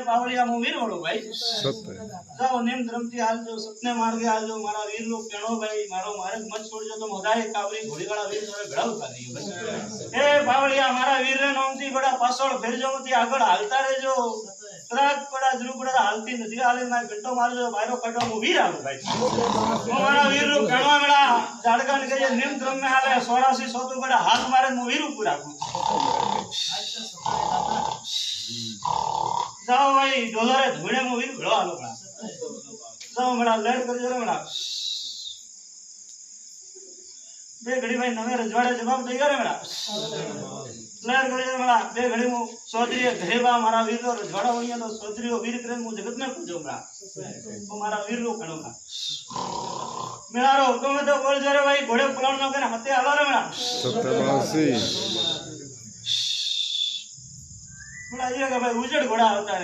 बावलिया मु वीर वालो भाई सत्य जाओ नेम धर्मती हालजो सत्य मार्गे हालजो मारा वीर लो केणो भाई मारो मार्ग मत छोड़जो तो मोदाय कावरी घोड़ी वाला वीर थोड़े भेड़ा उतार दियो भाई ए बावलिया मारा वीर रे नोमती बड़ा पासोड़ फेरजो मती આગળ હાલતા રહેજો ત્રાક પડા ધ્રુપડા હાલતી નથી હાલે ના ઘંટો મારજો બાયરો કટો મુ વીર આવું ભાઈ હું મારા વીર લો કેણવા મેળા જાડકાન કરીએ નેમ ધર્મ મે હાલે 84 સોતું બડા હાથ મારે મુ વીર ઉપર રાખું जाओ भाई डॉलर धुणे में भी भेड़ो आलो बड़ा जाओ बड़ा लड़ कर जरा बड़ा बे घड़ी भाई नवे रजवाड़े जवाब दई करे बड़ा लड़ कर जरा बड़ा बे घड़ी मु सोदरी घरेबा मारा वीर रो रजवाड़ा होइया तो सोदरीओ वीर करे मु जगत में पूजो बड़ा तो मारा वीर रो कणो बड़ा मेरा रो हुकुम तो बोल जरे भाई घोड़े पलाण न करे हते आलो रे बड़ा सत्यवासी बड़ा ये का भाई उजड़ घोड़ा होता है।